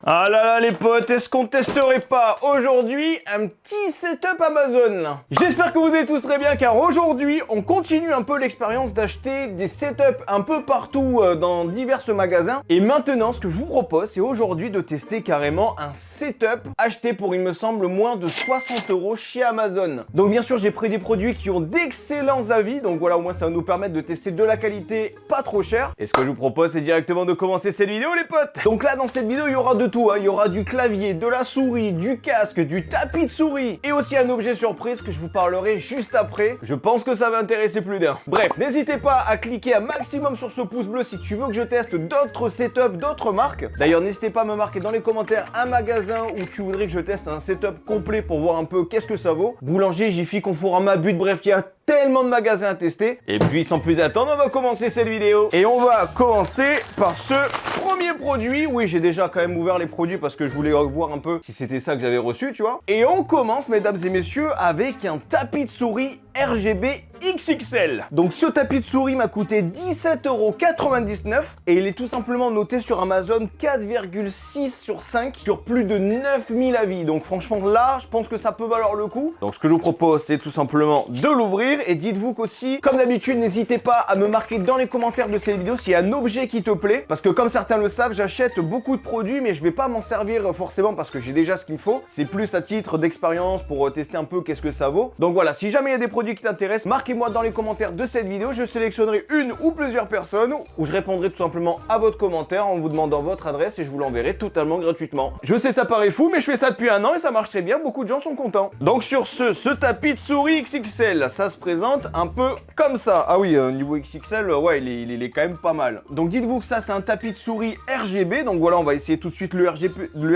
Ah là là les potes, est-ce qu'on testerait pas aujourd'hui un petit setup Amazon là? J'espère que vous allez tous très bien car aujourd'hui on continue un peu l'expérience d'acheter des setups un peu partout dans divers magasins. Et maintenant ce que je vous propose c'est aujourd'hui de tester carrément un setup acheté pour il me semble moins de 60 € chez Amazon. Donc bien sûr j'ai pris des produits qui ont d'excellents avis, donc voilà au moins ça va nous permettre de tester de la qualité pas trop chère. Et ce que je vous propose c'est directement de commencer cette vidéo les potes. Donc là dans cette vidéo il y aura de tout, hein. Il y aura du clavier, de la souris, du casque, du tapis de souris et aussi un objet surprise que je vous parlerai juste après. Je pense que ça va intéresser plus d'un. Bref, n'hésitez pas à cliquer un maximum sur ce pouce bleu si tu veux que je teste d'autres setups, d'autres marques. D'ailleurs, n'hésitez pas à me marquer dans les commentaires un magasin où tu voudrais que je teste un setup complet pour voir un peu qu'est-ce que ça vaut. Boulanger, Jiffy, Conforama, But, bref, il y a tellement de magasins à tester. Et puis sans plus attendre, on va commencer cette vidéo. Et on va commencer par ce premier produit. Oui, j'ai déjà quand même ouvert les produits parce que je voulais voir un peu si c'était ça que j'avais reçu, tu vois. Et on commence, mesdames et messieurs, avec un tapis de souris RGB XXL. Donc ce tapis de souris m'a coûté 17,99 € et il est tout simplement noté sur Amazon 4,6 sur 5 sur plus de 9000 avis. Donc franchement là, je pense que ça peut valoir le coup. Donc ce que je vous propose, c'est tout simplement de l'ouvrir et dites-vous qu'aussi, comme d'habitude, n'hésitez pas à me marquer dans les commentaires de cette vidéo s'il y a un objet qui te plaît. Parce que comme certains le savent, j'achète beaucoup de produits mais je vais pas m'en servir forcément parce que j'ai déjà ce qu'il me faut. C'est plus à titre d'expérience pour tester un peu qu'est-ce que ça vaut. Donc voilà, si jamais il y a des produits qui t'intéressent, marquez-moi dans les commentaires de cette vidéo, je sélectionnerai une ou plusieurs personnes où je répondrai tout simplement à votre commentaire en vous demandant votre adresse et je vous l'enverrai totalement gratuitement. Je sais ça paraît fou mais je fais ça depuis un an et ça marche très bien, beaucoup de gens sont contents. Donc sur ce tapis de souris XXL, ça se présente un peu comme ça. Ah oui, niveau XXL, ouais il est quand même pas mal. Donc dites-vous que ça c'est un tapis de souris RGB, donc voilà on va essayer tout de suite le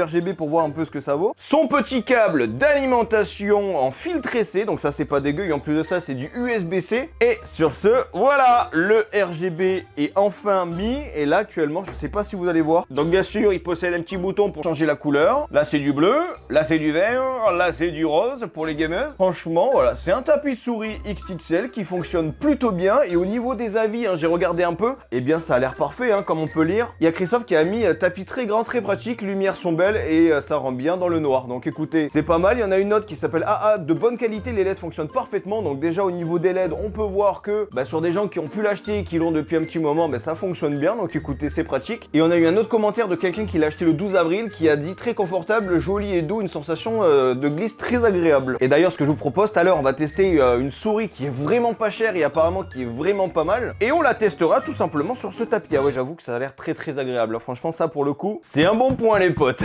RGB pour voir un peu ce que ça vaut. Son petit câble d'alimentation en fil tressé, donc ça c'est pas dégueu et en plus de ça c'est du USB-C. Et sur ce, voilà, le RGB est enfin mis. Et là actuellement, je sais pas si vous allez voir. Donc bien sûr, il possède un petit bouton pour changer la couleur. Là c'est du bleu, là c'est du vert, là c'est du rose pour les gamers. Franchement, voilà, c'est un tapis de souris XXL qui fonctionne plutôt bien. Et au niveau des avis, hein, j'ai regardé un peu. Et bien ça a l'air parfait, hein, comme on peut lire. Il y a Christophe qui a mis tapis très grand, très pratique, lumières sont belles et ça rend bien dans le noir. Donc écoutez, c'est pas mal. Il y en a une autre qui s'appelle AA, de bonne qualité, les LED fonctionnent parfaitement. Donc déjà au niveau des LED, on peut voir que sur des gens qui ont pu l'acheter et qui l'ont depuis un petit moment, ça fonctionne bien. Donc écoutez, c'est pratique. Et on a eu un autre commentaire de quelqu'un qui l'a acheté le 12 avril qui a dit très confortable, joli et doux, une sensation de glisse très agréable. Et d'ailleurs, ce que je vous propose tout à l'heure, on va tester une souris qui est vraiment pas chère et apparemment qui est vraiment pas mal. Et on la testera tout simplement sur ce tapis. Ah ouais, j'avoue que ça a l'air très agréable. Franchement, ça pour le coup, c'est un bon point les potes.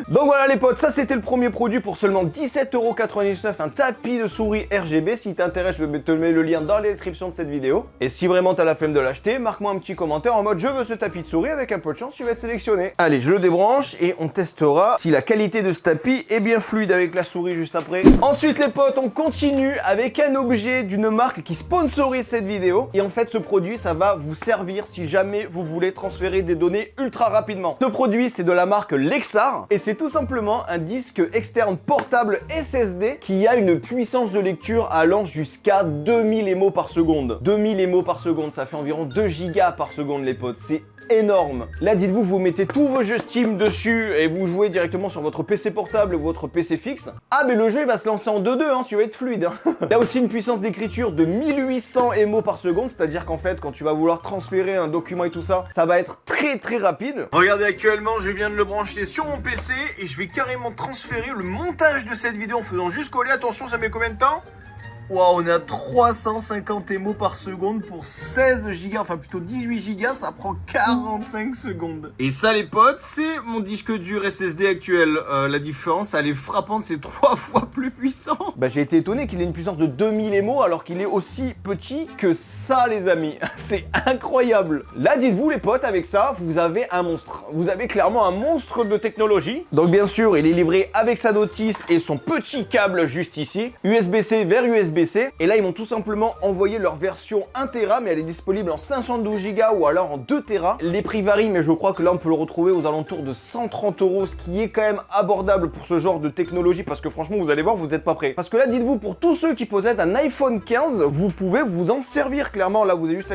Donc voilà les potes, ça c'était le premier produit pour seulement 17,99 €, un tapis de souris RGB. Si t'intéresse, je vais te mettre le lien dans la description de cette vidéo. Et si vraiment t'as la flemme de l'acheter, marque-moi un petit commentaire en mode je veux ce tapis de souris, avec un peu de chance tu vas être sélectionné. Allez, je le débranche et on testera si la qualité de ce tapis est bien fluide avec la souris juste après. Ensuite les potes, on continue avec un objet d'une marque qui sponsorise cette vidéo. Et en fait ce produit, ça va vous servir si jamais vous voulez transférer des données ultra rapidement. Ce produit c'est de la marque Lexar et c'est tout simplement un disque externe portable SSD qui a une puissance de lecture allant jusqu'à 2000 émos par seconde. 2000 émos par seconde, ça fait environ 2 gigas par seconde les potes, c'est énorme. Là dites-vous vous mettez tous vos jeux Steam dessus et vous jouez directement sur votre PC portable ou votre PC fixe. Ah mais le jeu il va se lancer en 2.2, hein, tu vas être fluide. Hein. Là aussi une puissance d'écriture de 1800 émos par seconde, c'est-à-dire qu'en fait quand tu vas vouloir transférer un document et tout ça, ça va être très rapide. Regardez actuellement je viens de le brancher sur mon PC et je vais carrément transférer le montage de cette vidéo en faisant juste coller. Attention, ça met combien de temps? Waouh, on est à 350 émos par seconde pour 16 gigas, enfin plutôt 18 gigas, ça prend 45 secondes. Et ça les potes, c'est mon disque dur SSD actuel. La différence, elle est frappante, c'est 3 fois plus puissant. J'ai été étonné qu'il ait une puissance de 2000 émos alors qu'il est aussi petit que ça les amis. C'est incroyable. Là dites-vous les potes, avec ça, vous avez un monstre. Vous avez clairement un monstre de technologie. Donc bien sûr, il est livré avec sa notice et son petit câble juste ici. USB-C vers USB-C. Et là ils m'ont tout simplement envoyé leur version 1 Tera, mais elle est disponible en 512 Go ou alors en 2 Tera. Les prix varient mais je crois que là on peut le retrouver aux alentours de 130 €, ce qui est quand même abordable pour ce genre de technologie parce que franchement vous allez voir, vous n'êtes pas prêts. Parce que là dites-vous, pour tous ceux qui possèdent un iPhone 15, vous pouvez vous en servir clairement. Là vous avez juste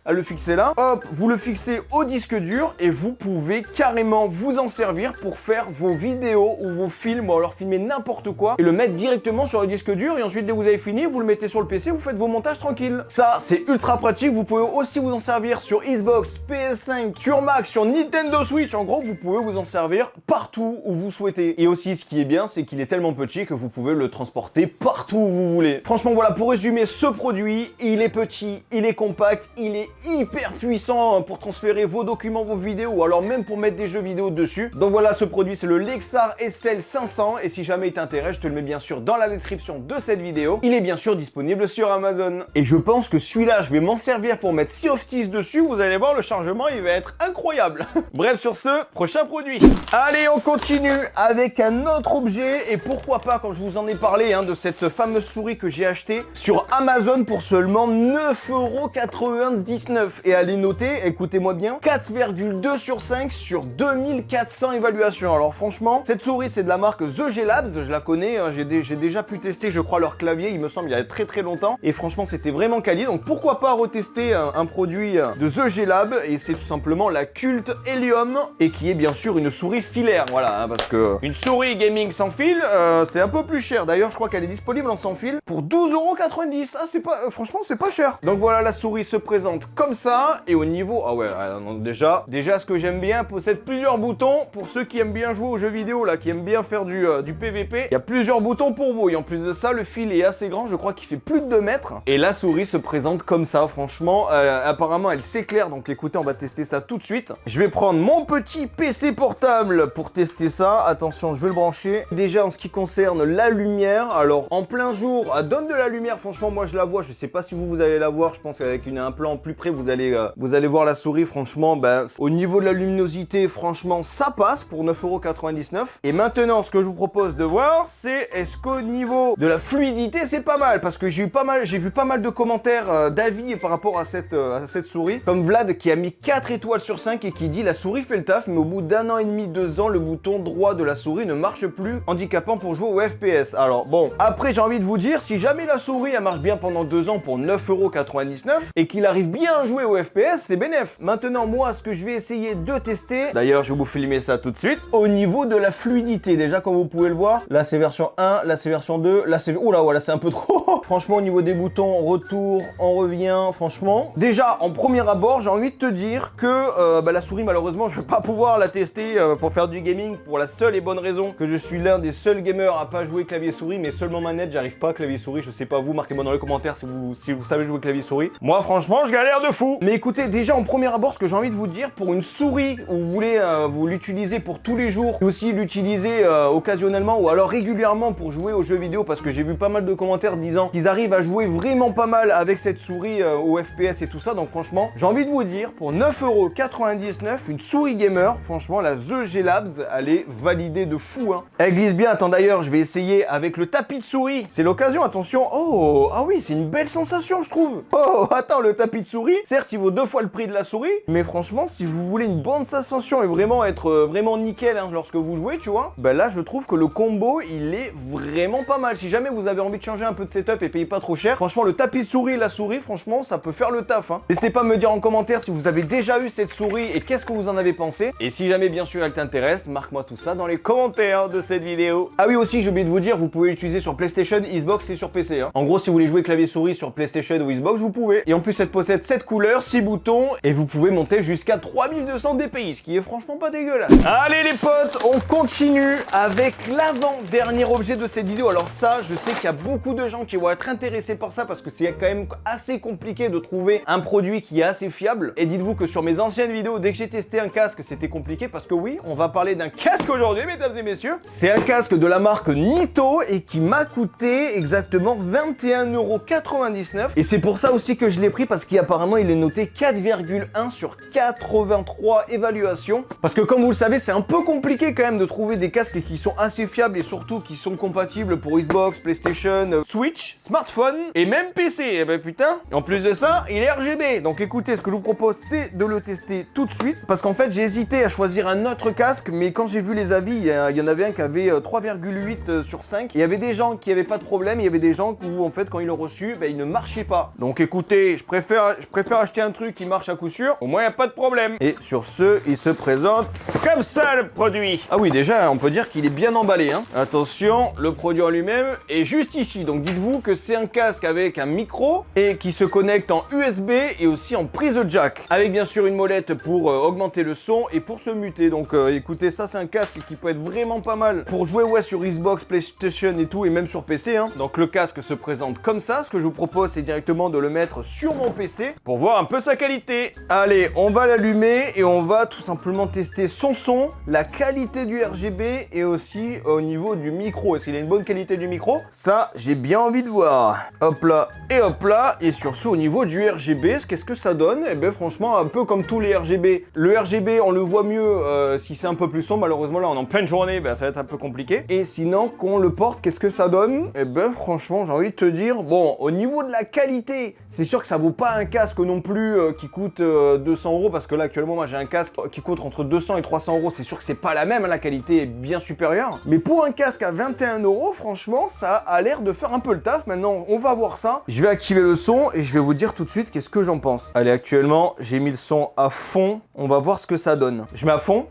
à le fixer là. Hop, vous le fixez au disque dur et vous pouvez carrément vous en servir pour faire vos vidéos ou vos films ou alors filmer n'importe quoi et le mettre directement sur le disque dur et ensuite dès que vous avez fini, vous le mettez sur le PC, vous faites vos montages tranquilles. Ça, c'est ultra pratique. Vous pouvez aussi vous en servir sur Xbox, PS5, sur Mac, sur Nintendo Switch. En gros, vous pouvez vous en servir partout où vous souhaitez. Et aussi, ce qui est bien, c'est qu'il est tellement petit que vous pouvez le transporter partout où vous voulez. Franchement, voilà, pour résumer, ce produit, il est petit, il est compact, il est hyper puissant pour transférer vos documents, vos vidéos, ou alors même pour mettre des jeux vidéo dessus. Donc voilà, ce produit, c'est le Lexar SL500. Et si jamais il t'intéresse, je te le mets bien sûr dans la description de cette vidéo. Il est bien sûr disponible sur Amazon. Et je pense que celui-là, je vais m'en servir pour mettre Sea of Thieves dessus. Vous allez voir, le chargement, il va être incroyable. Bref, sur ce, prochain produit. Allez, on continue avec un autre objet. Et pourquoi pas, quand je vous en ai parlé, de cette fameuse souris que j'ai achetée sur Amazon pour seulement 9,99 €. Et allez noter, écoutez-moi bien, 4,2 sur 5 sur 2400 évaluations. Alors franchement, cette souris, c'est de la marque The G Labs. Je la connais, j'ai déjà pu tester, je crois, leur clavier, il me semble, il y a très longtemps. Et franchement, c'était vraiment quali. Donc pourquoi pas retester un produit de The G Lab. Et c'est tout simplement la Cult Helium. Et qui est bien sûr une souris filaire. Voilà, parce que une souris gaming sans fil, c'est un peu plus cher. D'ailleurs, je crois qu'elle est disponible en sans fil pour 12,90 €. Ah, c'est pas, franchement, c'est pas cher. Donc voilà, la souris se présente comme ça. Et au niveau, ah ouais, donc déjà, ce que j'aime bien, possède plusieurs boutons. Pour ceux qui aiment bien jouer aux jeux vidéo, là, qui aiment bien faire du PVP, il y a plusieurs boutons pour vous. Et en plus de ça, le fil est assez grand. Je crois qu'il fait plus de 2 mètres. Et la souris se présente comme ça, franchement. Apparemment, elle s'éclaire. Donc écoutez, on va tester ça tout de suite. Je vais prendre mon petit PC portable pour tester ça. Attention, je vais le brancher. Déjà, en ce qui concerne la lumière, alors en plein jour, elle donne de la lumière. Franchement, moi, je la vois. Je sais pas si vous allez la voir. Je pense qu'avec un plan plus près, vous allez voir la souris. Franchement, au niveau de la luminosité, franchement, ça passe pour 9,99 €. Et maintenant, ce que je vous propose de voir, c'est est-ce qu'au niveau de la fluidité, c'est pas mal. Parce que j'ai vu pas mal de commentaires d'avis par rapport à cette souris. Comme Vlad qui a mis 4 étoiles sur 5 et qui dit la souris fait le taf, mais au bout d'1 an et demi, 2 ans, le bouton droit de la souris ne marche plus, handicapant pour jouer au FPS. Alors bon, après j'ai envie de vous dire, si jamais la souris elle marche bien pendant 2 ans pour 9,99 € et qu'il arrive bien à jouer au FPS, c'est bénef. Maintenant, moi, ce que je vais essayer de tester, d'ailleurs je vais vous filmer ça tout de suite, au niveau de la fluidité, déjà comme vous pouvez le voir, là c'est version 1, là c'est version 2, là c'est... Oula, voilà, c'est un peu trop. Franchement, au niveau des boutons, retour, on revient, franchement. Déjà, en premier abord, j'ai envie de te dire que la souris, malheureusement, je vais pas pouvoir la tester pour faire du gaming pour la seule et bonne raison que je suis l'un des seuls gamers à pas jouer clavier-souris, mais seulement manette, j'arrive pas à clavier-souris, je sais pas vous, marquez-moi dans les commentaires si vous savez jouer clavier-souris. Moi, franchement, je galère de fou. Mais écoutez, déjà, en premier abord, ce que j'ai envie de vous dire, pour une souris où vous voulez vous l'utiliser pour tous les jours, et aussi l'utiliser occasionnellement ou alors régulièrement pour jouer aux jeux vidéo, parce que j'ai vu pas mal de commentaires disant qu'ils arrivent à jouer vraiment pas mal avec cette souris au FPS et tout ça. Donc franchement, j'ai envie de vous dire, pour 9,99 €, une souris gamer, franchement, la The G Labs, elle est validée de fou. Elle glisse bien. Attends, d'ailleurs, je vais essayer avec le tapis de souris. C'est l'occasion, attention. Oh, ah oui, c'est une belle sensation, je trouve. Oh, attends, le tapis de souris, certes, il vaut 2 fois le prix de la souris, mais franchement, si vous voulez une bonne sensation et vraiment être vraiment nickel lorsque vous jouez, tu vois, là, je trouve que le combo, il est vraiment pas mal. Si jamais vous avez envie de changer un peu de setup et payer pas trop cher, franchement, le tapis de souris et la souris, franchement, ça peut faire le taf. N'hésitez pas à me dire en commentaire si vous avez déjà eu cette souris et qu'est-ce que vous en avez pensé. Et si jamais, bien sûr, elle t'intéresse, marque-moi tout ça dans les commentaires de cette vidéo. Ah oui, aussi, j'ai oublié de vous dire, vous pouvez l'utiliser sur PlayStation, Xbox et sur PC. En gros, si vous voulez jouer clavier-souris sur PlayStation ou Xbox, vous pouvez. Et en plus, elle possède 7 couleurs, 6 boutons, et vous pouvez monter jusqu'à 3200 dpi, ce qui est franchement pas dégueulasse. Allez les potes, on continue avec l'avant-dernier objet de cette vidéo. Alors ça, je sais qu'il y a beaucoup de gens qui vont être intéressés par ça parce que c'est quand même assez compliqué de trouver un produit qui est assez fiable. Et dites-vous que sur mes anciennes vidéos, dès que j'ai testé un casque, c'était compliqué parce que oui, on va parler d'un casque aujourd'hui, mesdames et messieurs. C'est un casque de la marque Nito et qui m'a coûté exactement 21,99 €. Et c'est pour ça aussi que je l'ai pris parce qu'apparemment il est noté 4,1 sur 83 évaluations. Parce que comme vous le savez, c'est un peu compliqué quand même de trouver des casques qui sont assez fiables et surtout qui sont compatibles pour Xbox, PlayStation, Switch, smartphone et même PC. Et ben putain, en plus de ça, il est RGB. Donc écoutez, ce que je vous propose, c'est de le tester tout de suite. Parce qu'en fait, j'ai hésité à choisir un autre casque, mais quand j'ai vu les avis, il y en avait un qui avait 3,8 sur 5. Et il y avait des gens qui n'avaient pas de problème, il y avait des gens où en fait, quand ils l'ont reçu, il ne marchait pas. Donc écoutez, je préfère préfère acheter un truc qui marche à coup sûr, au moins il n'y a pas de problème. Et sur ce, il se présente comme ça le produit. Ah oui, déjà, on peut dire qu'il est bien emballé, hein. Attention, le produit en lui-même est juste ici. Donc dites-vous que c'est un casque avec un micro et qui se connecte en USB et aussi en prise jack. Avec bien sûr une molette pour augmenter le son et pour se muter. Donc écoutez, ça c'est un casque qui peut être vraiment pas mal pour jouer sur Xbox, PlayStation et tout, et même sur PC, hein. Donc le casque se présente comme ça. Ce que je vous propose, c'est directement de le mettre sur mon PC pour voir un peu sa qualité. Allez, on va l'allumer et on va tout simplement tester son son, la qualité du RGB et aussi au niveau du micro. Est-ce qu'il a une bonne qualité du micro? Ça, j'ai bien envie de voir. Hop là et hop là. Et sur ce, au niveau du RGB, qu'est-ce que ça donne? Eh bien franchement, un peu comme tous les RGB. Le RGB, on le voit mieux si c'est un peu plus sombre. Malheureusement, là, on est en pleine journée, ben, ça va être un peu compliqué. Et sinon, qu'on le porte, qu'est-ce que ça donne? Eh ben franchement, j'ai envie de te dire, bon, au niveau de la qualité, c'est sûr que ça vaut pas un casque non plus qui coûte 200 €, parce que là, actuellement, moi, j'ai un casque qui coûte entre 200 et 300 €. C'est sûr que c'est pas la même, hein, la qualité est bien supérieure. Mais pour un casque à 21 €, franchement, ça a l'air de faire un peu le taf. Maintenant, on va voir ça. Je vais activer le son et je vais vous dire tout de suite qu'est-ce que j'en pense. Allez, actuellement, j'ai mis le son à fond. On va voir ce que ça donne. Je mets à fond.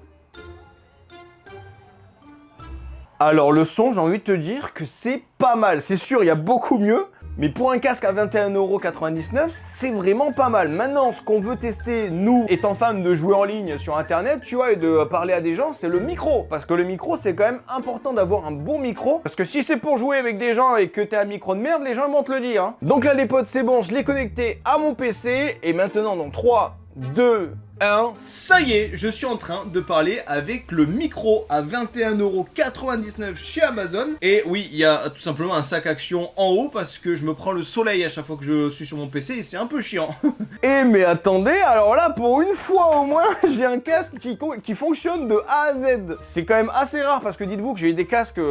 Alors le son, j'ai envie de te dire que c'est pas mal. C'est sûr, il y a beaucoup mieux. Mais pour un casque à 21,99 €, c'est vraiment pas mal. Maintenant, ce qu'on veut tester, nous, étant fans de jouer en ligne sur Internet, tu vois, et de parler à des gens, c'est le micro. Parce que le micro, c'est quand même important d'avoir un bon micro. Parce que si c'est pour jouer avec des gens et que t'as un micro de merde, les gens vont te le dire, hein. Donc là, les potes, c'est bon, je l'ai connecté à mon PC. Et maintenant, dans 3, 2, 1, ça y est, je suis en train de parler avec le micro à 21,99 € chez Amazon. Et oui, il y a tout simplement un sac action en haut parce que je me prends le soleil à chaque fois que je suis sur mon PC et c'est un peu chiant. Et mais attendez, alors là, pour une fois au moins, j'ai un casque qui fonctionne de A à Z. C'est quand même assez rare parce que dites-vous que j'ai eu des casques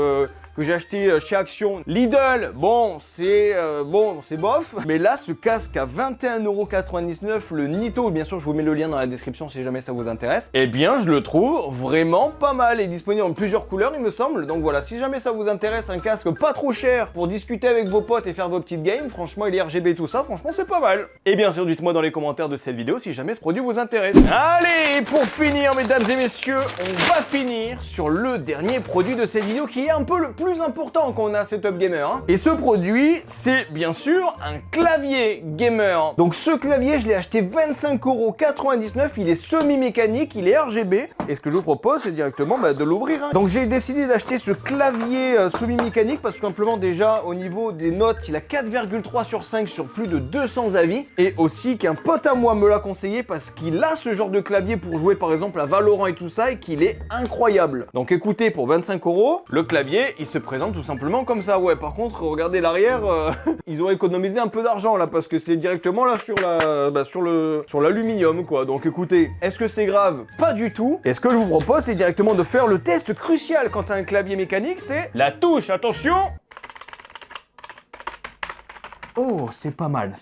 que j'ai acheté chez Action. Lidl, bon, c'est bof. Mais là, ce casque à 21,99 €, le Nito, bien sûr, je vous mets le lien dans la description si jamais ça vous intéresse. Eh bien, je le trouve vraiment pas mal. Il est disponible en plusieurs couleurs, il me semble. Donc voilà, si jamais ça vous intéresse, un casque pas trop cher pour discuter avec vos potes et faire vos petites games, franchement, il est RGB tout ça, franchement, c'est pas mal. Et bien sûr, dites-moi dans les commentaires de cette vidéo si jamais ce produit vous intéresse. Allez, pour finir, mesdames et messieurs, on va finir sur le dernier produit de cette vidéo qui est un peu le plus important quand on a un setup gamer, hein. Et ce produit, c'est bien sûr un clavier gamer. Donc ce clavier, je l'ai acheté 25,99 €. Il est semi-mécanique, il est RGB. Et ce que je vous propose, c'est directement de l'ouvrir, hein. Donc j'ai décidé d'acheter ce clavier semi-mécanique parce que simplement déjà au niveau des notes, il a 4,3 sur 5 sur plus de 200 avis. Et aussi qu'un pote à moi me l'a conseillé parce qu'il a ce genre de clavier pour jouer par exemple à Valorant et tout ça et qu'il est incroyable. Donc écoutez, pour 25 €, le clavier, il se présente tout simplement comme ça. Ouais, par contre, regardez l'arrière, ils ont économisé un peu d'argent là parce que c'est directement là sur l'aluminium quoi. Donc écoutez, est-ce que c'est grave? Pas du tout. Et ce que je vous propose, c'est directement de faire le test crucial quand t'as un clavier mécanique, c'est la touche. Attention! Oh, c'est pas mal,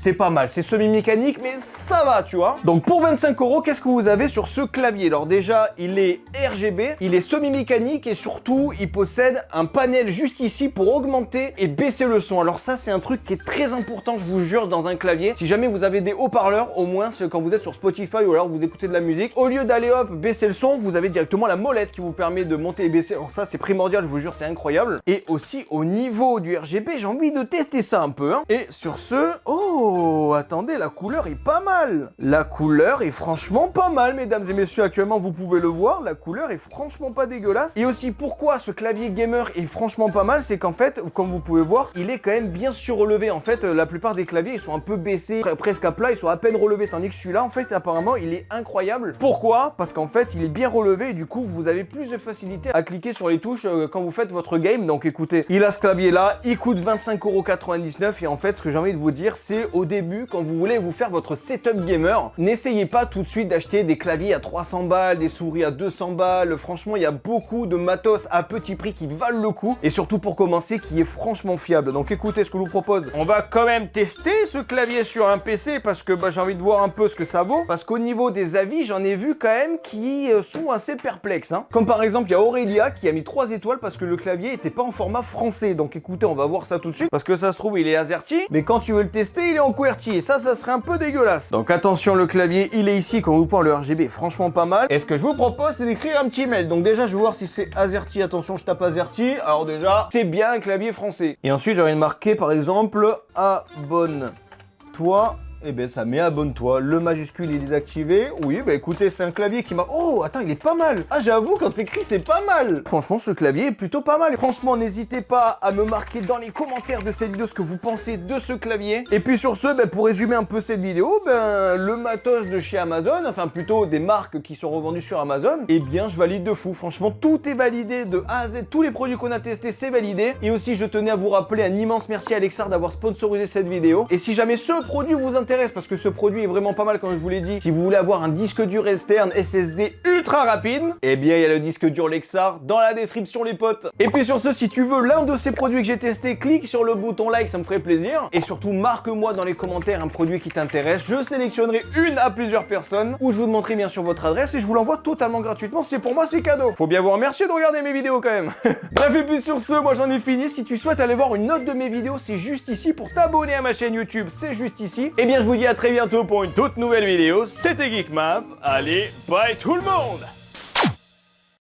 c'est semi-mécanique, mais ça va, tu vois. Donc pour 25 €, qu'est-ce que vous avez sur ce clavier? Alors déjà, il est RGB, il est semi-mécanique et surtout, il possède un panel juste ici pour augmenter et baisser le son. Alors ça, c'est un truc qui est très important, je vous jure, dans un clavier. Si jamais vous avez des haut-parleurs, au moins, quand vous êtes sur Spotify ou alors vous écoutez de la musique, au lieu d'aller hop, baisser le son, vous avez directement la molette qui vous permet de monter et baisser. Alors ça, c'est primordial, je vous jure, c'est incroyable. Et aussi, au niveau du RGB, j'ai envie de tester ça un peu, hein. Et sur ce, oh, attendez, la couleur est pas mal. La couleur est franchement pas mal, mesdames et messieurs. Actuellement, vous pouvez le voir, la couleur est franchement pas dégueulasse. Et aussi, pourquoi ce clavier gamer est franchement pas mal, c'est qu'en fait, comme vous pouvez voir, il est quand même bien surrelevé. En fait, la plupart des claviers, ils sont un peu baissés, presque à plat, ils sont à peine relevés. Tandis que celui-là, en fait, apparemment, il est incroyable. Pourquoi? Parce qu'en fait, il est bien relevé et du coup, vous avez plus de facilité à cliquer sur les touches quand vous faites votre game. Donc écoutez, il a ce clavier-là, il coûte 25,99 € et en fait, ce que j'ai envie de vous dire, c'est au début, quand vous voulez vous faire votre setup gamer, n'essayez pas tout de suite d'acheter des claviers à 300 balles, des souris à 200 balles. Franchement, il y a beaucoup de matos à petit prix qui valent le coup et surtout pour commencer, qui est franchement fiable. Donc écoutez ce que je vous propose. On va quand même tester ce clavier sur un PC parce que j'ai envie de voir un peu ce que ça vaut. Parce qu'au niveau des avis, j'en ai vu quand même qui sont assez perplexes, hein. Comme par exemple, il y a Aurélia qui a mis 3 étoiles parce que le clavier était pas en format français. Donc écoutez, on va voir ça tout de suite parce que ça se trouve, il est AZERTY. Mais quand tu veux le tester, il est en QWERTY et ça serait un peu dégueulasse. Donc attention, le clavier, il est ici quand vous prend le RGB, franchement pas mal. Et ce que je vous propose, c'est d'écrire un petit mail. Donc déjà, je vais voir si c'est AZERTY. Attention, je tape AZERTY. Alors déjà, c'est bien un clavier français. Et ensuite, j'ai envie de marquer par exemple abonne-toi. Eh ben ça met abonne-toi, le majuscule est désactivé. Oui, bah écoutez, c'est un clavier qui m'a... Oh, attends, il est pas mal. Ah, j'avoue, quand t'écris, c'est pas mal. Franchement, ce clavier est plutôt pas mal. Franchement, n'hésitez pas à me marquer dans les commentaires de cette vidéo ce que vous pensez de ce clavier. Et puis sur ce, pour résumer un peu cette vidéo, le matos de chez Amazon, enfin plutôt des marques qui sont revendues sur Amazon, eh bien, je valide de fou. Franchement, tout est validé de A à Z. Tous les produits qu'on a testés, c'est validé. Et aussi, je tenais à vous rappeler un immense merci à Alexar d'avoir sponsorisé cette vidéo. Et si jamais ce produit vous intéresse, parce que ce produit est vraiment pas mal comme je vous l'ai dit, si vous voulez avoir un disque dur externe SSD ultra rapide, eh bien il y a le disque dur Lexar dans la description les potes. Et puis sur ce, si tu veux l'un de ces produits que j'ai testé, clique sur le bouton like, ça me ferait plaisir. Et surtout marque-moi dans les commentaires un produit qui t'intéresse, je sélectionnerai une à plusieurs personnes, où je vous demanderai bien sûr votre adresse et je vous l'envoie totalement gratuitement, c'est pour moi c'est cadeau. Faut bien vous remercier de regarder mes vidéos quand même. Bref, et puis sur ce, moi j'en ai fini. Si tu souhaites aller voir une autre de mes vidéos, c'est juste ici. Pour t'abonner à ma chaîne YouTube, c'est juste ici. Et bien je vous dis à très bientôt pour une toute nouvelle vidéo. C'était Geekmap. Allez, bye tout le monde!